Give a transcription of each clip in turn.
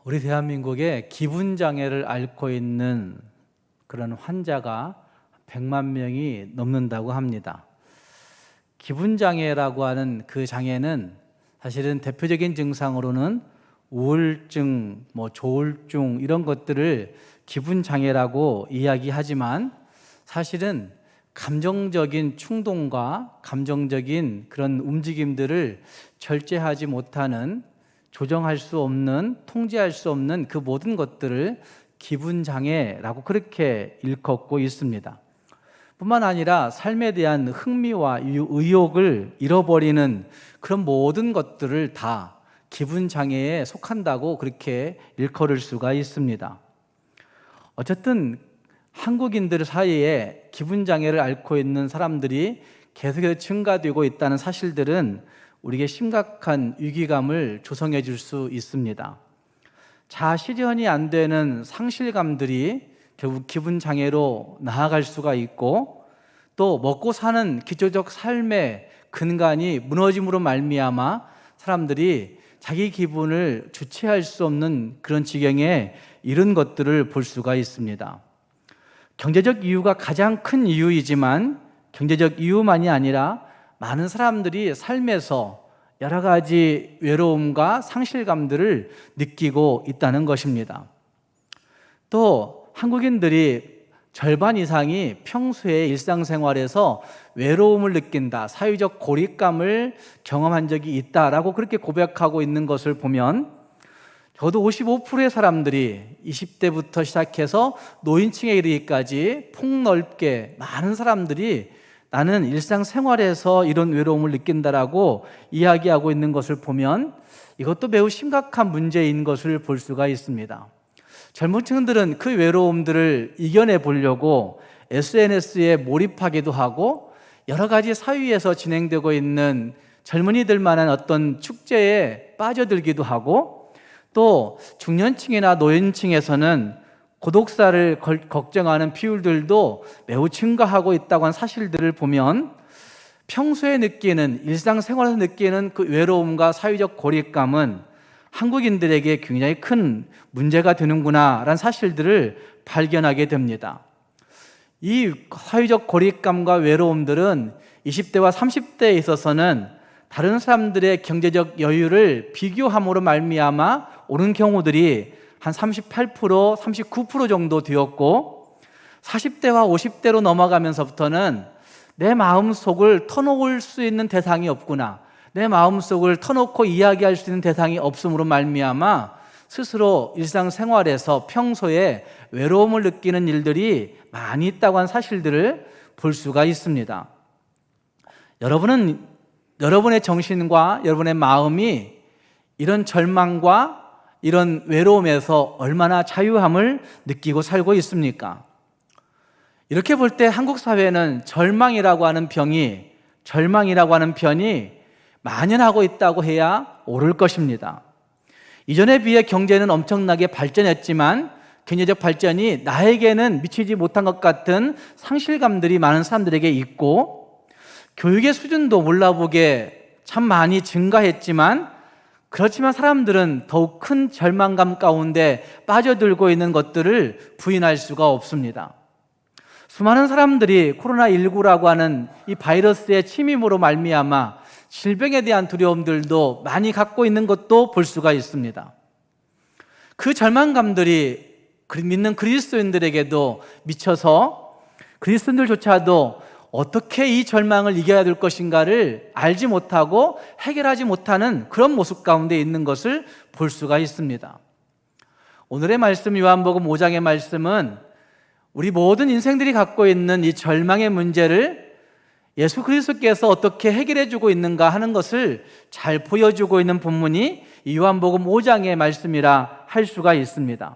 우리 대한민국에 기분장애를 앓고 있는 그런 환자가 100만 명이 넘는다고 합니다. 기분장애라고 하는 그 장애는 사실은 대표적인 증상으로는 우울증, 조울증 이런 것들을 기분장애라고 이야기하지만 사실은 감정적인 충동과 감정적인 그런 움직임들을 절제하지 못하는, 조정할 수 없는, 통제할 수 없는 그 모든 것들을 기분장애라고 그렇게 일컫고 있습니다. 뿐만 아니라 삶에 대한 흥미와 의욕을 잃어버리는 그런 모든 것들을 다 기분장애에 속한다고 그렇게 일컬을 수가 있습니다. 어쨌든 한국인들 사이에 기분장애를 앓고 있는 사람들이 계속해서 증가되고 있다는 사실들은 우리에게 심각한 위기감을 조성해 줄 수 있습니다. 자아 실현이 안 되는 상실감들이 결국 기분장애로 나아갈 수가 있고, 또 먹고 사는 기초적 삶의 근간이 무너짐으로 말미암아 사람들이 자기 기분을 주체할 수 없는 그런 지경에 이른 것들을 볼 수가 있습니다. 경제적 이유가 가장 큰 이유이지만 경제적 이유만이 아니라 많은 사람들이 삶에서 여러 가지 외로움과 상실감들을 느끼고 있다는 것입니다. 또 한국인들이 절반 이상이 평소에 일상생활에서 외로움을 느낀다, 사회적 고립감을 경험한 적이 있다라고 그렇게 고백하고 있는 것을 보면, 저도 55%의 사람들이 20대부터 시작해서 노인층에 이르기까지 폭넓게 많은 사람들이 나는 일상생활에서 이런 외로움을 느낀다라고 이야기하고 있는 것을 보면 이것도 매우 심각한 문제인 것을 볼 수가 있습니다. 젊은 층들은 그 외로움들을 이겨내 보려고 SNS에 몰입하기도 하고, 여러 가지 사회에서 진행되고 있는 젊은이들만한 어떤 축제에 빠져들기도 하고, 또 중년층이나 노인층에서는 고독사를 걱정하는 비율들도 매우 증가하고 있다고 하는 사실들을 보면, 평소에 느끼는, 일상생활에서 느끼는 그 외로움과 사회적 고립감은 한국인들에게 굉장히 큰 문제가 되는구나 라는 사실들을 발견하게 됩니다. 이 사회적 고립감과 외로움들은 20대와 30대에 있어서는 다른 사람들의 경제적 여유를 비교함으로 말미암아 오른 경우들이 한 38%, 39% 정도 되었고, 40대와 50대로 넘어가면서부터는 내 마음속을 터놓을 수 있는 대상이 없구나, 내 마음속을 터놓고 이야기할 수 있는 대상이 없음으로 말미암아 스스로 일상생활에서 평소에 외로움을 느끼는 일들이 많이 있다고 하는 사실들을 볼 수가 있습니다. 여러분은 여러분의 정신과 여러분의 마음이 이런 절망과 이런 외로움에서 얼마나 자유함을 느끼고 살고 있습니까? 이렇게 볼 때 한국 사회는 절망이라고 하는 편이 만연하고 있다고 해야 옳을 것입니다. 이전에 비해 경제는 엄청나게 발전했지만 경제적 발전이 나에게는 미치지 못한 것 같은 상실감들이 많은 사람들에게 있고, 교육의 수준도 몰라보게 참 많이 증가했지만, 그렇지만 사람들은 더욱 큰 절망감 가운데 빠져들고 있는 것들을 부인할 수가 없습니다. 수많은 사람들이 코로나19라고 하는 이 바이러스의 침입으로 말미암아 질병에 대한 두려움들도 많이 갖고 있는 것도 볼 수가 있습니다. 그 절망감들이 믿는 그리스도인들에게도 미쳐서 그리스도인들조차도 어떻게 이 절망을 이겨야 될 것인가를 알지 못하고 해결하지 못하는 그런 모습 가운데 있는 것을 볼 수가 있습니다. 오늘의 말씀, 요한복음 5장의 말씀은 우리 모든 인생들이 갖고 있는 이 절망의 문제를 예수 그리스도께서 어떻게 해결해 주고 있는가 하는 것을 잘 보여주고 있는 본문이 이 요한복음 5장의 말씀이라 할 수가 있습니다.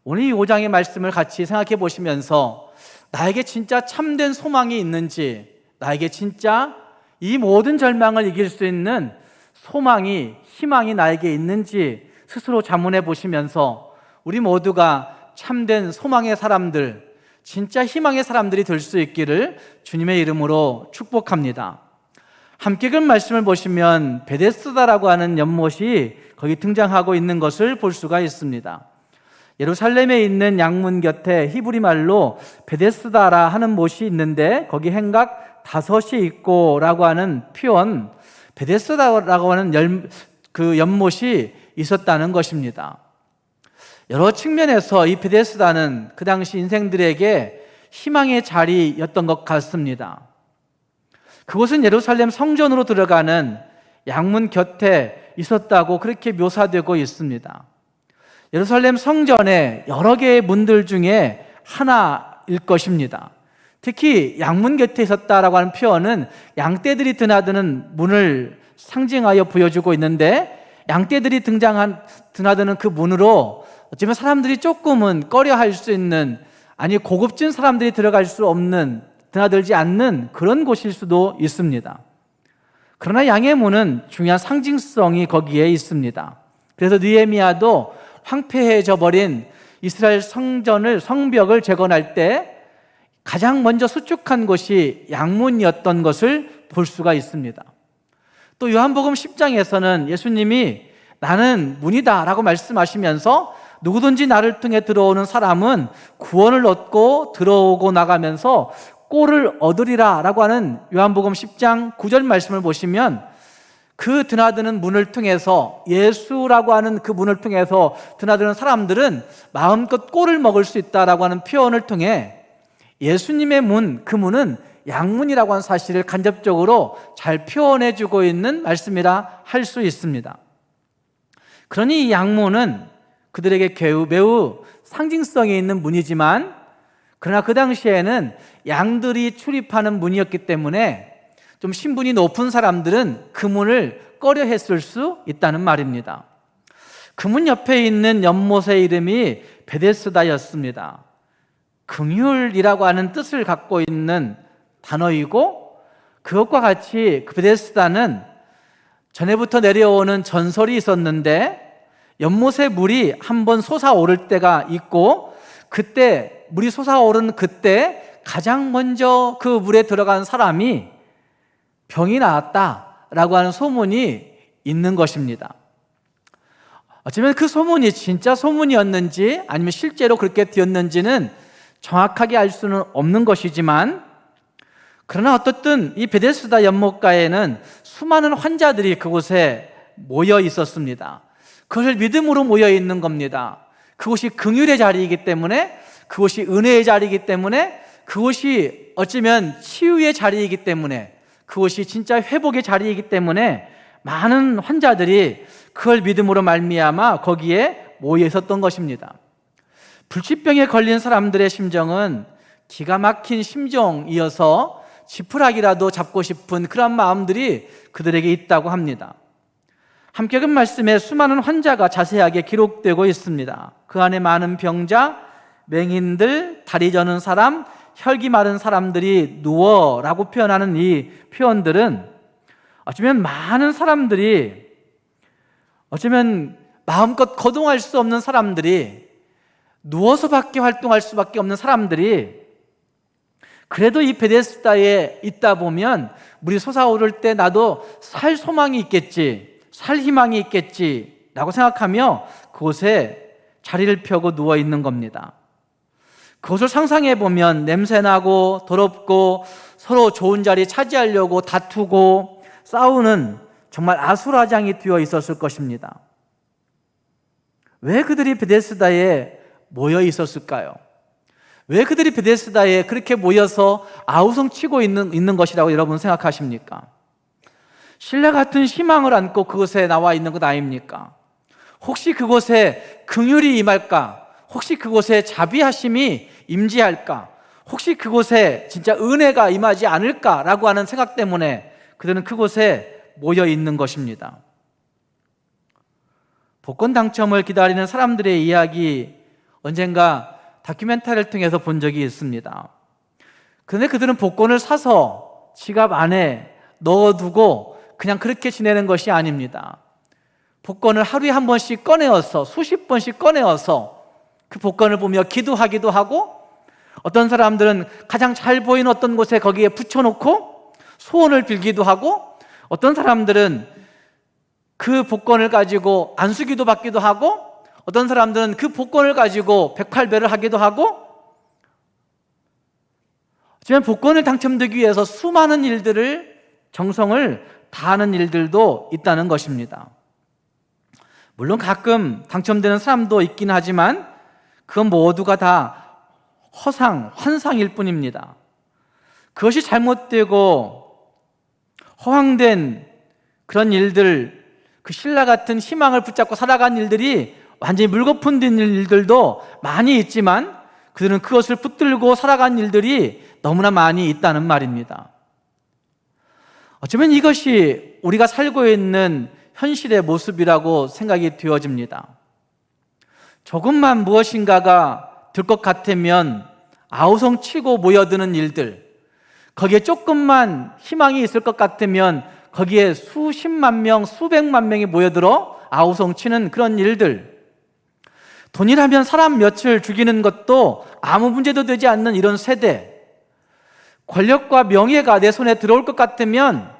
오늘 이 5장의 말씀을 같이 생각해 보시면서 나에게 진짜 참된 소망이 있는지, 나에게 진짜 이 모든 절망을 이길 수 있는 소망이, 희망이 나에게 있는지 스스로 자문해 보시면서 우리 모두가 참된 소망의 사람들, 진짜 희망의 사람들이 될 수 있기를 주님의 이름으로 축복합니다. 함께 그 말씀을 보시면 베데스다라고 하는 연못이 거기 등장하고 있는 것을 볼 수가 있습니다. 예루살렘에 있는 양문 곁에 히브리 말로 베데스다라 하는 못이 있는데 거기 행각 5이 있고 라고 하는 표현, 베데스다라고 하는 그 연못이 있었다는 것입니다. 여러 측면에서 이 베데스다는 그 당시 인생들에게 희망의 자리였던 것 같습니다. 그곳은 예루살렘 성전으로 들어가는 양문 곁에 있었다고 그렇게 묘사되고 있습니다. 예루살렘 성전의 여러 개의 문들 중에 하나일 것입니다. 특히 양문 곁에 있었다라고 하는 표현은 양떼들이 드나드는 문을 상징하여 보여주고 있는데, 양떼들이 드나드는 그 문으로 어쩌면 사람들이 조금은 꺼려할 수 있는, 아니 고급진 사람들이 들어갈 수 없는, 드나들지 않는 그런 곳일 수도 있습니다. 그러나 양의 문은 중요한 상징성이 거기에 있습니다. 그래서 느헤미야도 황폐해져 버린 이스라엘 성벽을 재건할 때 가장 먼저 수축한 곳이 양문이었던 것을 볼 수가 있습니다. 또 요한복음 10장에서는 예수님이 나는 문이다 라고 말씀하시면서 누구든지 나를 통해 들어오는 사람은 구원을 얻고 들어오고 나가면서 꼴을 얻으리라 라고 하는 요한복음 10장 9절 말씀을 보시면, 그 드나드는 문을 통해서, 예수라고 하는 그 문을 통해서 드나드는 사람들은 마음껏 꼴을 먹을 수 있다라고 하는 표현을 통해 예수님의 문, 그 문은 양문이라고 하는 사실을 간접적으로 잘 표현해 주고 있는 말씀이라 할 수 있습니다. 그러니 이 양문은 그들에게 매우 상징성이 있는 문이지만, 그러나 그 당시에는 양들이 출입하는 문이었기 때문에 좀 신분이 높은 사람들은 그 문을 꺼려했을 수 있다는 말입니다. 그 문 옆에 있는 연못의 이름이 베데스다였습니다. 긍휼이라고 하는 뜻을 갖고 있는 단어이고, 그것과 같이 그 베데스다는 전에부터 내려오는 전설이 있었는데, 연못의 물이 한번 솟아오를 때가 있고, 그때 물이 솟아오른 그때 가장 먼저 그 물에 들어간 사람이 병이 나았다라고 하는 소문이 있는 것입니다. 어쩌면 그 소문이 진짜 소문이었는지 아니면 실제로 그렇게 되었는지는 정확하게 알 수는 없는 것이지만, 그러나 어떻든 이 베데스다 연못가에는 수많은 환자들이 그곳에 모여 있었습니다. 그것을 믿음으로 모여 있는 겁니다. 그곳이 긍휼의 자리이기 때문에, 그곳이 은혜의 자리이기 때문에, 그곳이 어쩌면 치유의 자리이기 때문에, 그것이 진짜 회복의 자리이기 때문에 많은 환자들이 그걸 믿음으로 말미암아 거기에 모여 있었던 것입니다. 불치병에 걸린 사람들의 심정은 기가 막힌 심정이어서 지푸라기라도 잡고 싶은 그런 마음들이 그들에게 있다고 합니다. 함께 그 말씀에 수많은 환자가 자세하게 기록되고 있습니다. 그 안에 많은 병자, 맹인들, 다리 저는 사람, 혈기 마른 사람들이 누워라고 표현하는 이 표현들은 어쩌면 많은 사람들이, 어쩌면 마음껏 거동할 수 없는 사람들이, 누워서밖에 활동할 수밖에 없는 사람들이 그래도 이 베데스다에 있다 보면 물이 솟아오를 때 나도 살 소망이 있겠지, 살 희망이 있겠지 라고 생각하며 그곳에 자리를 펴고 누워 있는 겁니다. 그것을 상상해 보면 냄새나고 더럽고 서로 좋은 자리 차지하려고 다투고 싸우는 정말 아수라장이 되어 있었을 것입니다. 왜 그들이 베데스다에 모여 있었을까요? 왜 그들이 베데스다에 그렇게 모여서 아우성치고 있는 것이라고 여러분 생각하십니까? 신라 같은 희망을 안고 그곳에 나와 있는 것 아닙니까? 혹시 그곳에 긍휼이 임할까? 혹시 그곳에 자비하심이 임재할까? 혹시 그곳에 진짜 은혜가 임하지 않을까라고 하는 생각 때문에 그들은 그곳에 모여 있는 것입니다. 복권 당첨을 기다리는 사람들의 이야기, 언젠가 다큐멘터리를 통해서 본 적이 있습니다. 그런데 그들은 복권을 사서 지갑 안에 넣어두고 그냥 그렇게 지내는 것이 아닙니다. 복권을 하루에 한 번씩 꺼내어서, 수십 번씩 꺼내어서 그 복권을 보며 기도하기도 하고, 어떤 사람들은 가장 잘 보이는 어떤 곳에 거기에 붙여놓고 소원을 빌기도 하고, 어떤 사람들은 그 복권을 가지고 안수기도 받기도 하고, 어떤 사람들은 그 복권을 가지고 108배를 하기도 하고, 하지만 복권을 당첨되기 위해서 수많은 일들을, 정성을 다하는 일들도 있다는 것입니다. 물론 가끔 당첨되는 사람도 있긴 하지만 그건 모두가 다 허상, 환상일 뿐입니다. 그것이 잘못되고 허황된 그런 일들, 그 신라 같은 희망을 붙잡고 살아간 일들이 완전히 물거품 된 일들도 많이 있지만, 그들은 그것을 붙들고 살아간 일들이 너무나 많이 있다는 말입니다. 어쩌면 이것이 우리가 살고 있는 현실의 모습이라고 생각이 되어집니다. 조금만 무엇인가가 될 것 같으면 아우성치고 모여드는 일들, 거기에 조금만 희망이 있을 것 같으면 거기에 수십만 명, 수백만 명이 모여들어 아우성치는 그런 일들, 돈이라면 사람 몇을 죽이는 것도 아무 문제도 되지 않는 이런 세대, 권력과 명예가 내 손에 들어올 것 같으면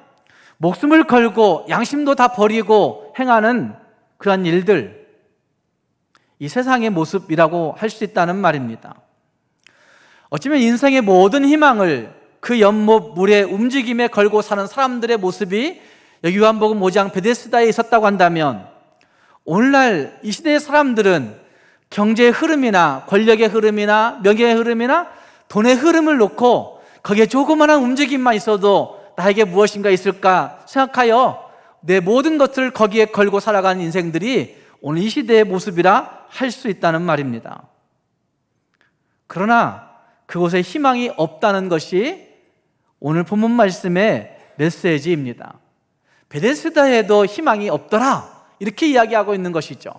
목숨을 걸고 양심도 다 버리고 행하는 그런 일들, 이 세상의 모습이라고 할 수 있다는 말입니다. 어쩌면 인생의 모든 희망을 그 연못 물의 움직임에 걸고 사는 사람들의 모습이 여기 요한복음 5장 베데스다에 있었다고 한다면, 오늘날 이 시대의 사람들은 경제의 흐름이나 권력의 흐름이나 명예의 흐름이나 돈의 흐름을 놓고 거기에 조그마한 움직임만 있어도 나에게 무엇인가 있을까 생각하여 내 모든 것을 거기에 걸고 살아가는 인생들이 오늘 이 시대의 모습이라 할 수 있다는 말입니다. 그러나 그곳에 희망이 없다는 것이 오늘 본문 말씀의 메시지입니다. 베데스다에도 희망이 없더라, 이렇게 이야기하고 있는 것이죠.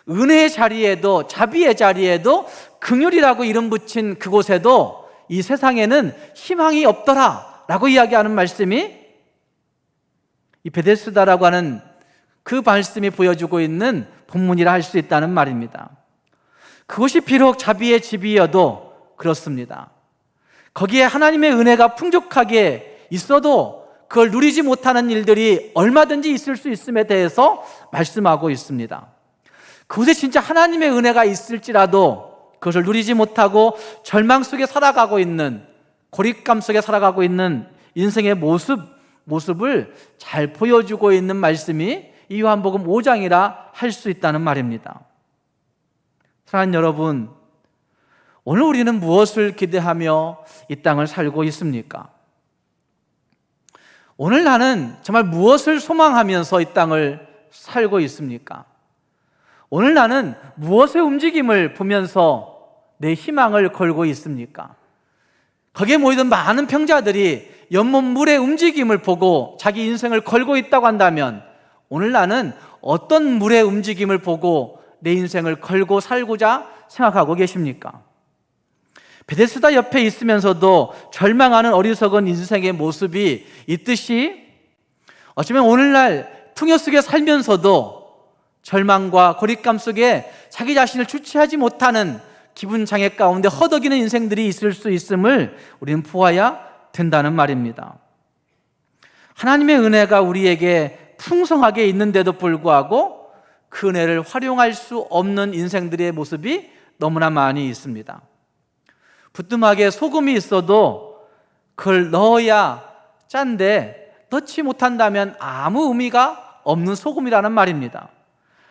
은혜의 자리에도, 자비의 자리에도, 긍휼이라고 이름 붙인 그곳에도 이 세상에는 희망이 없더라 라고 이야기하는 말씀이, 이 베데스다라고 하는 그 말씀이 보여주고 있는 본문이라 할 수 있다는 말입니다. 그것이 비록 자비의 집이어도 그렇습니다. 거기에 하나님의 은혜가 풍족하게 있어도 그걸 누리지 못하는 일들이 얼마든지 있을 수 있음에 대해서 말씀하고 있습니다. 그곳에 진짜 하나님의 은혜가 있을지라도 그것을 누리지 못하고 절망 속에 살아가고 있는, 고립감 속에 살아가고 있는 인생의 모습을 잘 보여주고 있는 말씀이 이 요한복음 5장이라 할 수 있다는 말입니다. 사랑하는 여러분, 오늘 우리는 무엇을 기대하며 이 땅을 살고 있습니까? 오늘 나는 정말 무엇을 소망하면서 이 땅을 살고 있습니까? 오늘 나는 무엇의 움직임을 보면서 내 희망을 걸고 있습니까? 거기에 모이던 많은 평자들이 연못 물의 움직임을 보고 자기 인생을 걸고 있다고 한다면, 오늘 나는 어떤 물의 움직임을 보고 내 인생을 걸고 살고자 생각하고 계십니까? 베데스다 옆에 있으면서도 절망하는 어리석은 인생의 모습이 있듯이, 어쩌면 오늘날 풍요 속에 살면서도 절망과 고립감 속에 자기 자신을 주체하지 못하는 기분 장애 가운데 허덕이는 인생들이 있을 수 있음을 우리는 보아야 된다는 말입니다. 하나님의 은혜가 우리에게 풍성하게 있는데도 불구하고 그 은혜를 활용할 수 없는 인생들의 모습이 너무나 많이 있습니다. 부뚜막에 소금이 있어도 그걸 넣어야 짠데 넣지 못한다면 아무 의미가 없는 소금이라는 말입니다.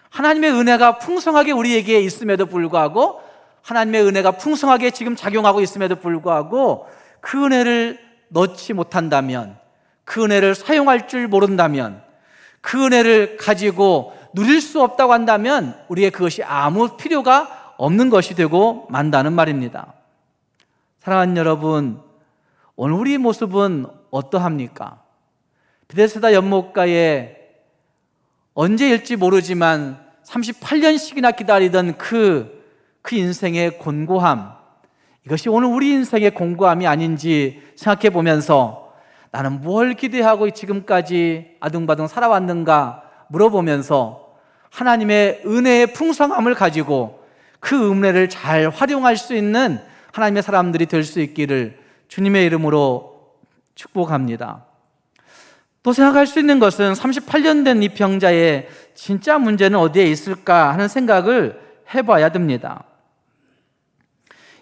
하나님의 은혜가 풍성하게 우리에게 있음에도 불구하고, 하나님의 은혜가 풍성하게 지금 작용하고 있음에도 불구하고 그 은혜를 넣지 못한다면, 그 은혜를 사용할 줄 모른다면, 그 은혜를 가지고 누릴 수 없다고 한다면 우리의 그것이 아무 필요가 없는 것이 되고 만다는 말입니다. 사랑하는 여러분, 오늘 우리의 모습은 어떠합니까? 베데스다 연못가에 언제일지 모르지만 38년씩이나 기다리던 그 인생의 곤고함, 이것이 오늘 우리 인생의 곤고함이 아닌지 생각해 보면서, 나는 뭘 기대하고 지금까지 아둥바둥 살아왔는가 물어보면서 하나님의 은혜의 풍성함을 가지고 그 은혜를 잘 활용할 수 있는 하나님의 사람들이 될 수 있기를 주님의 이름으로 축복합니다. 또 생각할 수 있는 것은 38년 된 이 병자의 진짜 문제는 어디에 있을까 하는 생각을 해봐야 됩니다.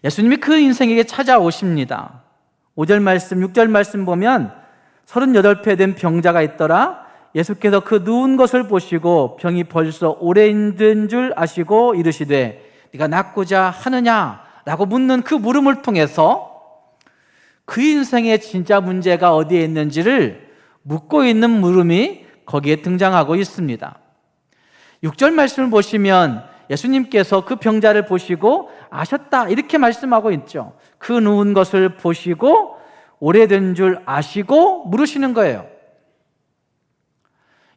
예수님이 그 인생에게 찾아오십니다. 5절 말씀, 6절 말씀 보면 38배 된 병자가 있더라. 예수께서 그 누운 것을 보시고 병이 벌써 오래된 줄 아시고 이르시되 네가 낫고자 하느냐? 라고 묻는 그 물음을 통해서 그 인생의 진짜 문제가 어디에 있는지를 묻고 있는 물음이 거기에 등장하고 있습니다. 6절 말씀을 보시면 예수님께서 그 병자를 보시고 아셨다 이렇게 말씀하고 있죠. 그 누운 것을 보시고 오래된 줄 아시고 물으시는 거예요.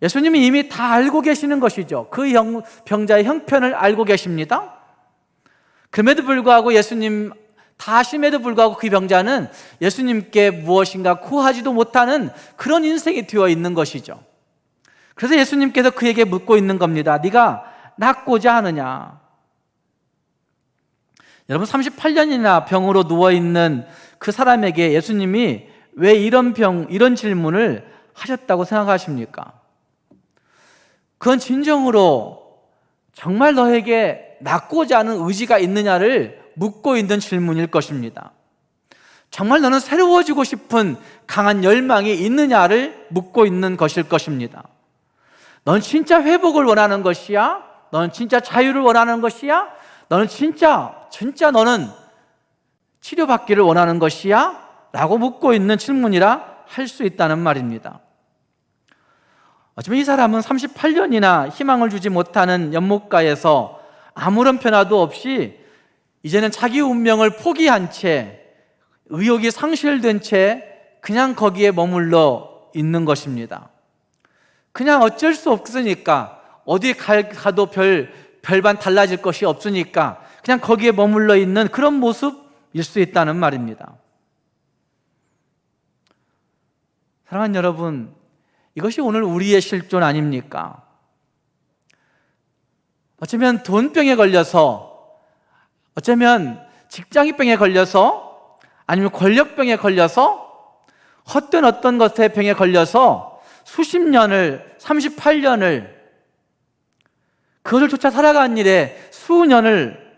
예수님이 이미 다 알고 계시는 것이죠. 그 병자의 형편을 알고 계십니다. 그럼에도 불구하고 예수님 다 아심에도 불구하고 그 병자는 예수님께 무엇인가 구하지도 못하는 그런 인생이 되어 있는 것이죠. 그래서 예수님께서 그에게 묻고 있는 겁니다. 네가 낫고자 하느냐? 여러분 38년이나 병으로 누워있는 그 사람에게 예수님이 왜 이런 질문을 하셨다고 생각하십니까? 그건 진정으로 정말 너에게 낫고자 하는 의지가 있느냐를 묻고 있는 질문일 것입니다. 정말 너는 새로워지고 싶은 강한 열망이 있느냐를 묻고 있는 것일 것입니다. 넌 진짜 회복을 원하는 것이야? 너는 진짜 자유를 원하는 것이야? 너는 진짜 너는 치료받기를 원하는 것이야? 라고 묻고 있는 질문이라 할 수 있다는 말입니다. 어쩌면 이 사람은 38년이나 희망을 주지 못하는 연못가에서 아무런 변화도 없이 이제는 자기 운명을 포기한 채 의욕이 상실된 채 그냥 거기에 머물러 있는 것입니다. 그냥 어쩔 수 없으니까 어디 가도 별반 달라질 것이 없으니까 그냥 거기에 머물러 있는 그런 모습일 수 있다는 말입니다. 사랑하는 여러분, 이것이 오늘 우리의 실존 아닙니까? 어쩌면 돈병에 걸려서, 어쩌면 직장병에 걸려서, 아니면 권력병에 걸려서, 헛된 어떤 것의 병에 걸려서 수십 년을, 38년을 그것을 쫓아 살아간 일에 수년을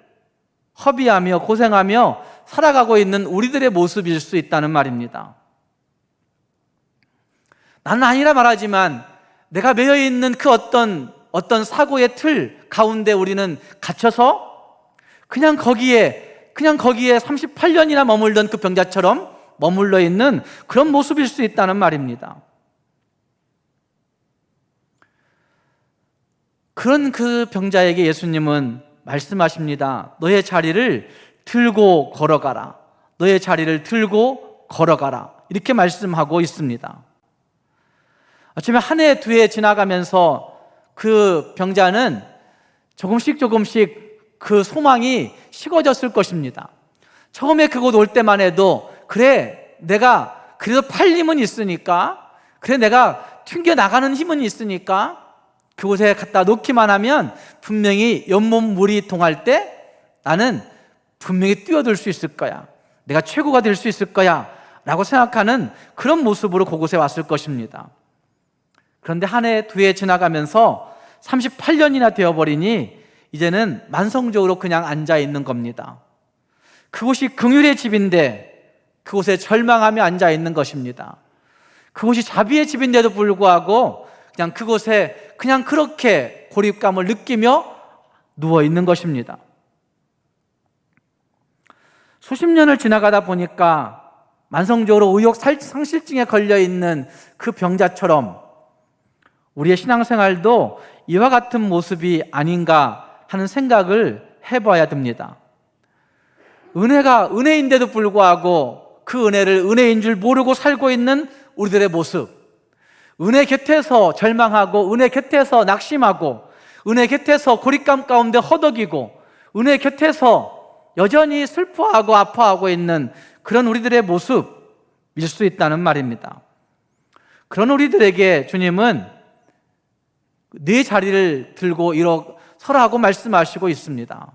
허비하며 고생하며 살아가고 있는 우리들의 모습일 수 있다는 말입니다. 나는 아니라 말하지만 내가 매여 있는 그 어떤 사고의 틀 가운데 우리는 갇혀서 그냥 거기에 38년이나 머물던 그 병자처럼 머물러 있는 그런 모습일 수 있다는 말입니다. 그런 그 병자에게 예수님은 말씀하십니다. 너의 자리를 들고 걸어가라. 너의 자리를 들고 걸어가라. 이렇게 말씀하고 있습니다. 어쩌면 한 해, 두 해 지나가면서 그 병자는 조금씩 그 소망이 식어졌을 것입니다. 처음에 그곳 올 때만 해도 그래, 내가 그래도 팔림은 있으니까, 그래, 내가 튕겨나가는 힘은 있으니까 그곳에 갖다 놓기만 하면 분명히 연못 물이 동할 때 나는 분명히 뛰어들 수 있을 거야. 내가 최고가 될 수 있을 거야. 라고 생각하는 그런 모습으로 그곳에 왔을 것입니다. 그런데 한 해, 두 해 지나가면서 38년이나 되어버리니 이제는 만성적으로 그냥 앉아있는 겁니다. 그곳이 긍휼의 집인데 그곳에 절망하며 앉아있는 것입니다. 그곳이 자비의 집인데도 불구하고 그냥 그곳에 그냥 그렇게 고립감을 느끼며 누워있는 것입니다. 수십 년을 지나가다 보니까 만성적으로 의욕 상실증에 걸려있는 그 병자처럼 우리의 신앙생활도 이와 같은 모습이 아닌가 하는 생각을 해봐야 됩니다. 은혜가 은혜인데도 불구하고 그 은혜를 은혜인 줄 모르고 살고 있는 우리들의 모습, 은혜 곁에서 절망하고 은혜 곁에서 낙심하고 은혜 곁에서 고립감 가운데 허덕이고 은혜 곁에서 여전히 슬퍼하고 아파하고 있는 그런 우리들의 모습일 수 있다는 말입니다. 그런 우리들에게 주님은 네 자리를 들고 서라고 말씀하시고 있습니다.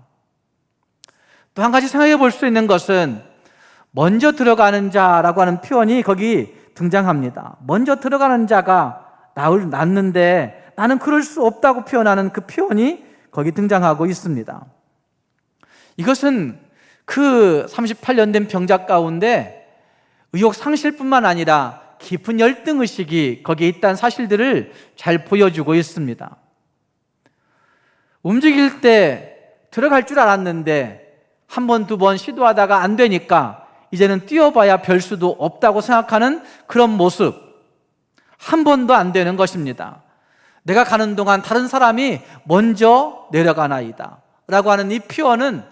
또 한 가지 생각해 볼 수 있는 것은 먼저 들어가는 자라고 하는 표현이 거기 등장합니다. 먼저 들어가는 자가 낫는데 나는 그럴 수 없다고 표현하는 그 표현이 거기 등장하고 있습니다. 이것은 그 38년 된 병자 가운데 의욕 상실뿐만 아니라 깊은 열등의식이 거기에 있다는 사실들을 잘 보여주고 있습니다. 움직일 때 들어갈 줄 알았는데 한 번, 두 번 시도하다가 안 되니까 이제는 뛰어봐야 별 수도 없다고 생각하는 그런 모습, 한 번도 안 되는 것입니다. 내가 가는 동안 다른 사람이 먼저 내려가나이다 라고 하는 이 표현은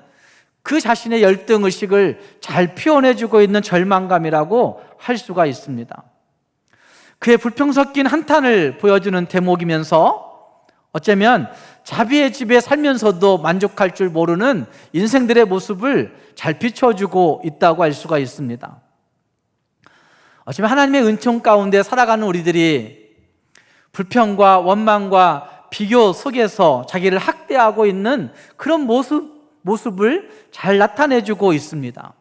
그 자신의 열등의식을 잘 표현해주고 있는 절망감이라고 할 수가 있습니다. 그의 불평 섞인 한탄을 보여주는 대목이면서 어쩌면 자비의 집에 살면서도 만족할 줄 모르는 인생들의 모습을 잘 비춰주고 있다고 할 수가 있습니다. 어쩌면 하나님의 은총 가운데 살아가는 우리들이 불평과 원망과 비교 속에서 자기를 학대하고 있는 그런 모습을 잘 나타내주고 있습니다.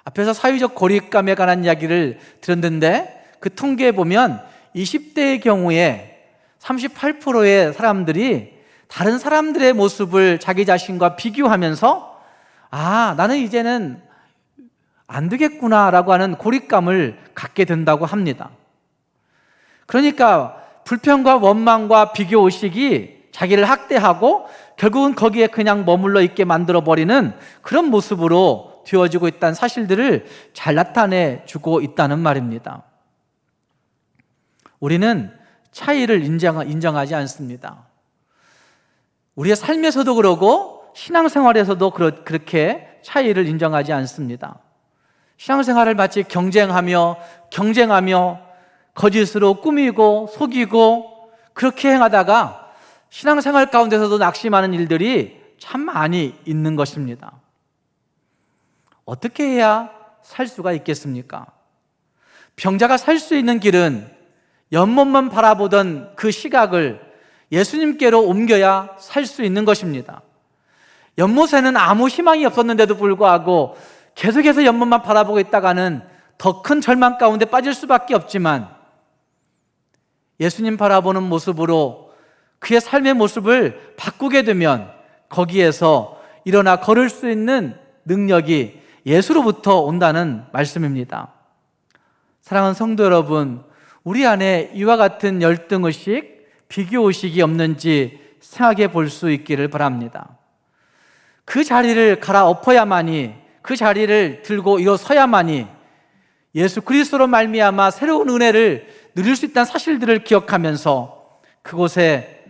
앞에서 사회적 고립감에 관한 이야기를 들었는데 그 통계에 보면 20대의 경우에 38%의 사람들이 다른 사람들의 모습을 자기 자신과 비교하면서 나는 이제는 안 되겠구나 라고 하는 고립감을 갖게 된다고 합니다. 그러니까 불평과 원망과 비교의식이 자기를 학대하고 결국은 거기에 그냥 머물러 있게 만들어버리는 그런 모습으로 되어지고 있다는 사실들을 잘 나타내주고 있다는 말입니다. 우리는 차이를 인정하지 않습니다. 우리의 삶에서도 그러고 신앙생활에서도 그렇게 차이를 인정하지 않습니다. 신앙생활을 마치 경쟁하며 거짓으로 꾸미고 속이고 그렇게 행하다가 신앙생활 가운데서도 낙심하는 일들이 참 많이 있는 것입니다. 어떻게 해야 살 수가 있겠습니까? 병자가 살 수 있는 길은 연못만 바라보던 그 시각을 예수님께로 옮겨야 살 수 있는 것입니다. 연못에는 아무 희망이 없었는데도 불구하고 계속해서 연못만 바라보고 있다가는 더 큰 절망 가운데 빠질 수밖에 없지만 예수님 바라보는 모습으로 그의 삶의 모습을 바꾸게 되면 거기에서 일어나 걸을 수 있는 능력이 예수로부터 온다는 말씀입니다. 사랑하는 성도 여러분, 우리 안에 이와 같은 열등의식, 비교의식이 없는지 생각해 볼 수 있기를 바랍니다. 그 자리를 갈아엎어야만이, 그 자리를 들고 일어서야만이 예수 그리스도로 말미암아 새로운 은혜를 누릴 수 있다는 사실들을 기억하면서 그곳에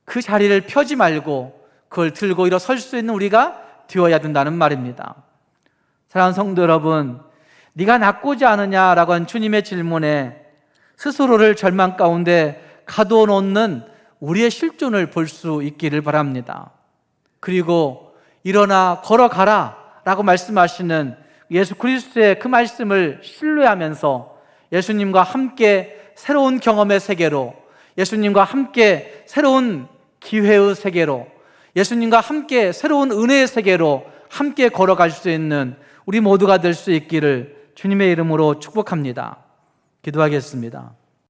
그 자리를 펴지 말고 그걸 들고 일어설 수 있는 우리가 되어야 된다는 말입니다. 사랑하는 성도 여러분, 네가 낫고자 하느냐라고 한 주님의 질문에 스스로를 절망 가운데 가둬놓는 우리의 실존을 볼 수 있기를 바랍니다. 그리고 일어나 걸어가라 라고 말씀하시는 예수 그리스도의 그 말씀을 신뢰하면서 예수님과 함께 새로운 경험의 세계로, 예수님과 함께 새로운 기회의 세계로, 예수님과 함께 새로운 은혜의 세계로 함께 걸어갈 수 있는 우리 모두가 될 수 있기를 주님의 이름으로 축복합니다. 기도하겠습니다.